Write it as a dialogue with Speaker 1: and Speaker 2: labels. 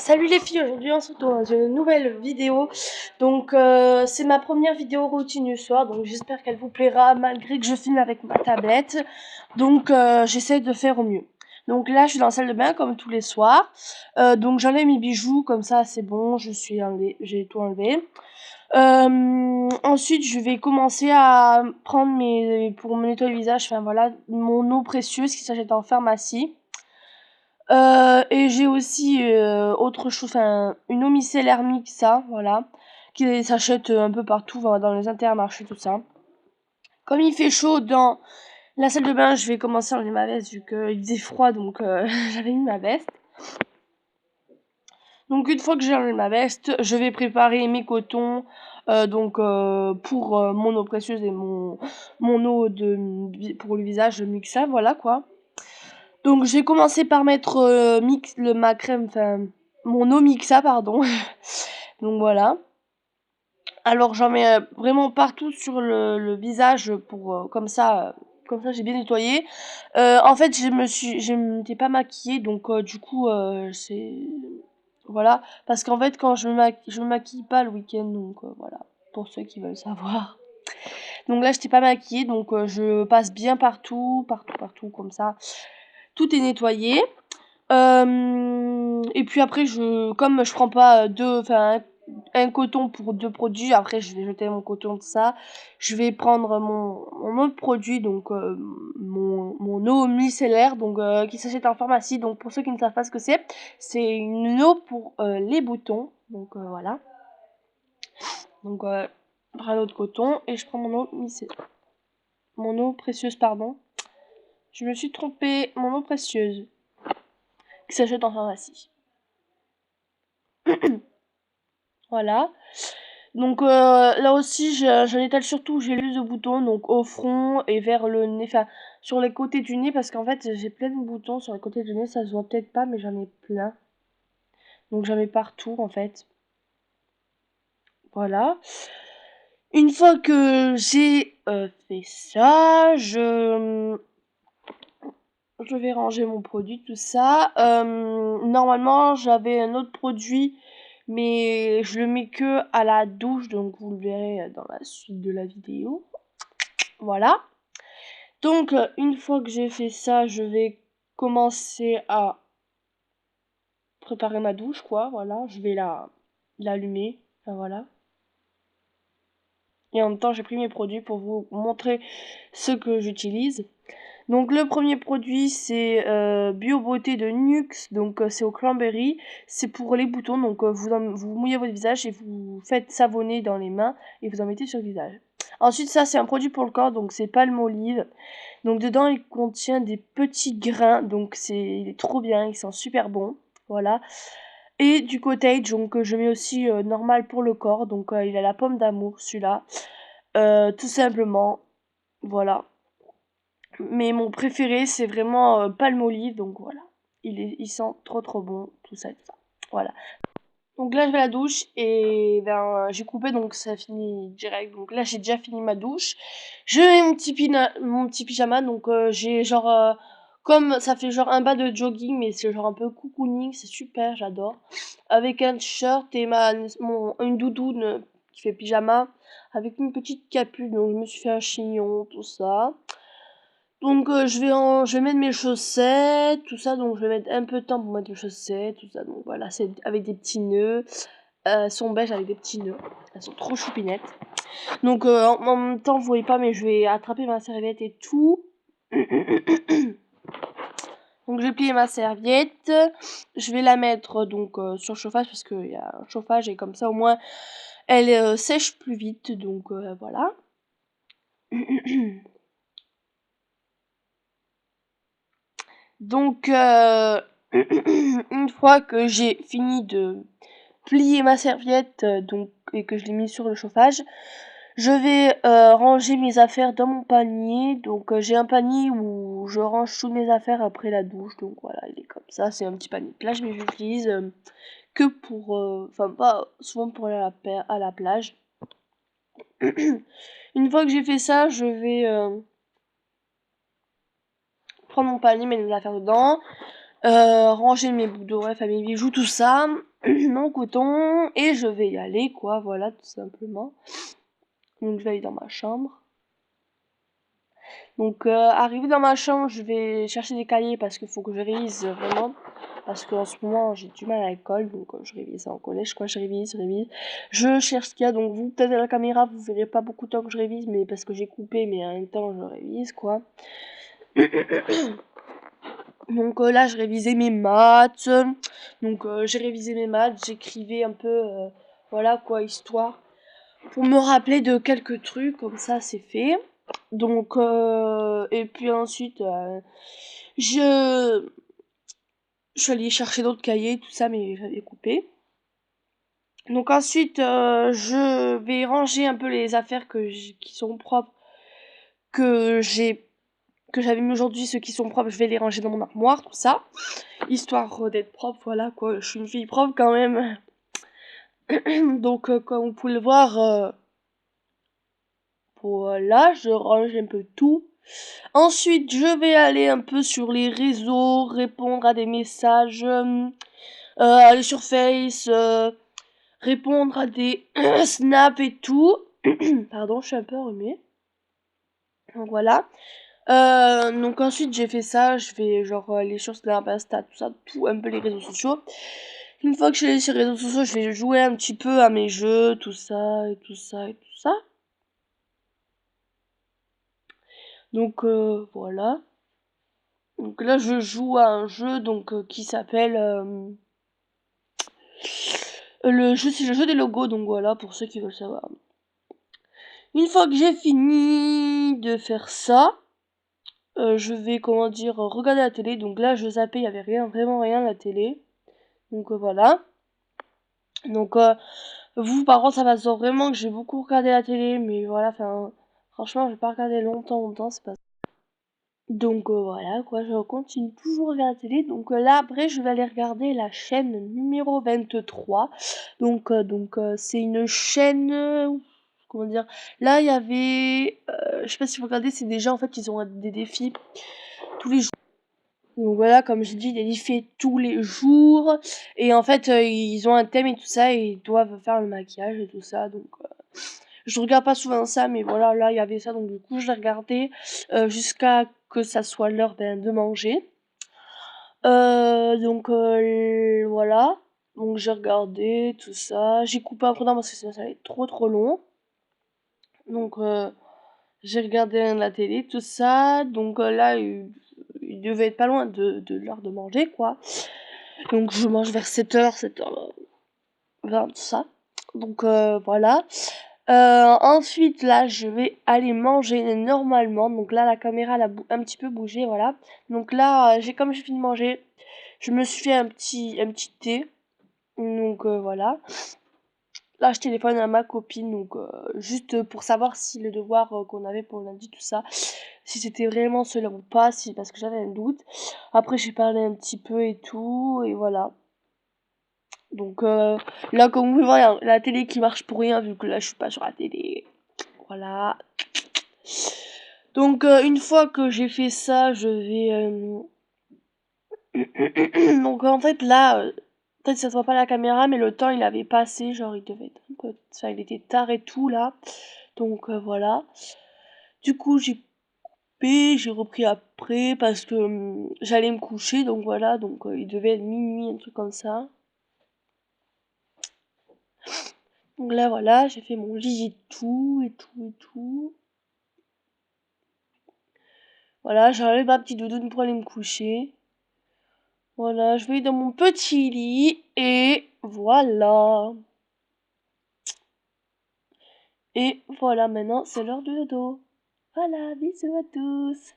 Speaker 1: Salut les filles, aujourd'hui on se retrouve dans une nouvelle vidéo. Donc c'est ma première vidéo routine du soir, donc j'espère qu'elle vous plaira malgré que je filme avec ma tablette. Donc j'essaie de faire au mieux. Donc là je suis dans la salle de bain comme tous les soirs. Donc j'enlève mes bijoux, comme ça c'est bon, j'ai tout enlevé. Ensuite je vais commencer à prendre pour me nettoyer le visage, enfin voilà, mon eau précieuse qui s'achète en pharmacie. Et j'ai aussi, autre chose, enfin, une eau micellaire Mixa, voilà, qui s'achète, un peu partout, dans les intermarchés, tout ça. Comme il fait chaud dans la salle de bain, je vais commencer à enlever ma veste vu qu'il faisait froid, donc j'avais mis ma veste. Donc une fois que j'ai enlevé ma veste, je vais préparer mes cotons, pour, mon eau précieuse et mon eau pour le visage Mixa, voilà quoi. Donc j'ai commencé par mettre ma crème, enfin mon eau Mixa, pardon. Donc voilà. Alors j'en mets vraiment partout sur le visage pour comme ça j'ai bien nettoyé. En fait je m'étais pas maquillée, donc du coup c'est voilà, parce qu'en fait quand je me maquille pas le week-end, donc voilà, pour ceux qui veulent savoir. Donc là j'étais pas maquillée, donc je passe bien partout, partout comme ça. Tout est nettoyé. Et puis après, comme je prends pas un coton pour 2 produits, après je vais jeter mon coton de ça. Je vais prendre mon autre produit, donc mon eau micellaire, donc qui s'achète en pharmacie. Donc pour ceux qui ne savent pas ce que c'est une eau pour les boutons. Donc voilà. Donc je prends l'eau de coton et je prends mon eau précieuse, pardon. Je me suis trompée, mon eau précieuse qui s'achète en pharmacie. Voilà. Donc là aussi, j'en étale surtout, j'ai l'use de boutons, donc au front et vers le nez, enfin sur les côtés du nez, parce qu'en fait j'ai plein de boutons sur les côtés du nez, ça se voit peut-être pas, mais j'en ai plein. Donc j'en mets partout en fait. Voilà. Une fois que j'ai fait ça, je vais ranger mon produit, tout ça. Normalement, j'avais un autre produit, mais je le mets que à la douche, donc vous le verrez dans la suite de la vidéo. Voilà. Donc, une fois que j'ai fait ça, je vais commencer à préparer ma douche, quoi. Voilà, je vais l'allumer. Enfin, voilà. Et en même temps, j'ai pris mes produits pour vous montrer ce que j'utilise. Donc le premier produit c'est Bio Beauté de Nuxe, donc c'est au cranberry, c'est pour les boutons, donc vous mouillez votre visage et vous faites savonner dans les mains et vous en mettez sur le visage. Ensuite ça c'est un produit pour le corps, donc c'est Palmolive, donc dedans il contient des petits grains, donc il est trop bien, il sent super bon, voilà. Et du cottage, donc je mets aussi normal pour le corps, donc il a la pomme d'amour celui-là, tout simplement, voilà. Mais mon préféré, c'est vraiment Palmolive, donc voilà. Il sent trop bon, tout ça, tout ça. Voilà. Donc là, je vais à la douche et j'ai coupé, donc ça finit direct. Donc là, j'ai déjà fini ma douche. Je mets mon petit pyjama, donc j'ai genre... comme ça fait genre un bas de jogging, mais c'est genre un peu cocooning, c'est super, j'adore. Avec un t-shirt et une doudoune qui fait pyjama, avec une petite capuche, donc je me suis fait un chignon, tout ça. Donc je vais mettre mes chaussettes, tout ça, donc je vais mettre un peu de temps pour mettre les chaussettes, tout ça, donc voilà, c'est avec des petits nœuds, elles sont beiges avec des petits nœuds, elles sont trop choupinettes. Donc en même temps, vous voyez pas, mais je vais attraper ma serviette et tout. Donc je vais plier ma serviette, je vais la mettre donc sur le chauffage parce qu'il y a un chauffage et comme ça au moins elle sèche plus vite, donc voilà. Donc, une fois que j'ai fini de plier ma serviette, et que je l'ai mis sur le chauffage, je vais ranger mes affaires dans mon panier. Donc, j'ai un panier où je range toutes mes affaires après la douche. Donc voilà, il est comme ça. C'est un petit panier de plage, mais j'utilise que pour, enfin pas souvent pour aller à la plage. Une fois que j'ai fait ça, je vais prendre mon panier, mettre mes affaires dedans. ranger mes boucles d'oreilles, enfin mes bijoux, tout ça, mon coton, et je vais y aller, quoi, voilà, tout simplement. Donc je vais aller dans ma chambre. Donc arrivé dans ma chambre, je vais chercher des cahiers parce qu'il faut que je révise vraiment. Parce qu'en ce moment, j'ai du mal à l'école, donc je révise en collège, quoi, je révise. Je cherche ce qu'il y a, donc vous, peut-être à la caméra, vous verrez pas beaucoup de temps que je révise, mais parce que j'ai coupé, mais en même temps, je révise, quoi. Donc là, je révisais mes maths. Donc j'ai révisé mes maths, j'écrivais un peu, voilà quoi, histoire. Pour me rappeler de quelques trucs, comme ça, c'est fait. Donc, et puis ensuite, je, je suis allée chercher d'autres cahiers, tout ça, mais j'avais coupé. Donc ensuite, je vais ranger un peu les affaires qui sont propres, que j'avais mis aujourd'hui, ceux qui sont propres, je vais les ranger dans mon armoire, tout ça. Histoire d'être propre, voilà quoi, je suis une fille propre quand même. Donc comme vous pouvez le voir, voilà, je range un peu tout. Ensuite, je vais aller un peu sur les réseaux, répondre à des messages, aller sur Face, répondre à des snaps et tout. Pardon, je suis un peu enrhumée. Donc voilà. Donc ensuite j'ai fait ça, je vais genre aller sur Snap, Insta, tout ça, tout un peu les réseaux sociaux. Une fois que je suis allée sur les réseaux sociaux, je vais jouer un petit peu à mes jeux, tout ça et tout ça et tout ça. Donc voilà. Donc là je joue à un jeu donc qui s'appelle le jeu, c'est le jeu des logos, donc voilà pour ceux qui veulent savoir. Une fois que j'ai fini de faire ça, je vais comment dire regarder la télé. Donc là je zappais, il y avait rien, vraiment rien à la télé. Donc voilà. Donc vous par contre ça va se voir vraiment que j'ai beaucoup regardé la télé, mais voilà, enfin franchement j'ai pas regardé longtemps, c'est pas. Donc voilà quoi, je continue toujours à regarder la télé. Donc là après je vais aller regarder la chaîne numéro 23. Donc c'est une chaîne comment dire, là il y avait je sais pas si vous regardez, c'est des gens en fait ils ont des défis tous les jours. Donc voilà, comme j'ai dit, des défis tous les jours et en fait ils ont un thème et tout ça et ils doivent faire le maquillage et tout ça. Donc je regarde pas souvent ça, mais voilà, là il y avait ça, donc du coup je l'ai regardé jusqu'à que ça soit l'heure de manger. Donc voilà, donc j'ai regardé tout ça. J'ai coupé un peu temps parce que sinon ça allait être trop long. Donc j'ai regardé la télé, tout ça. Donc là il devait être pas loin de l'heure de manger quoi. Donc je mange vers 7h, 7h20, tout ça. Donc voilà. Ensuite, là, je vais aller manger normalement. Donc là, la caméra, elle a un petit peu bougé, voilà. Donc là, comme j'ai fini de manger, je me suis fait un petit thé. Donc voilà. Là, je téléphone à ma copine, donc juste pour savoir si le devoir qu'on avait pour lundi, tout ça, si c'était vraiment cela ou pas, si parce que j'avais un doute. Après, j'ai parlé un petit peu et tout, et voilà. Donc là, comme vous pouvez voir, la télé qui marche pour rien, vu que là, je suis pas sur la télé. Voilà. Donc une fois que j'ai fait ça, je vais donc en fait là peut-être ça se voit pas à la caméra mais le temps il avait passé, genre il devait être un peu enfin il était tard et tout là. Donc voilà. Du coup, j'ai repris après parce que j'allais me coucher donc voilà, donc il devait être minuit, un truc comme ça. Donc là voilà, j'ai fait mon lit et tout et tout et tout. Voilà, j'ai enlevé ma petite doudoune pour aller me coucher. Voilà, je vais dans mon petit lit et voilà. Et voilà, maintenant c'est l'heure du dodo. Voilà, bisous à tous.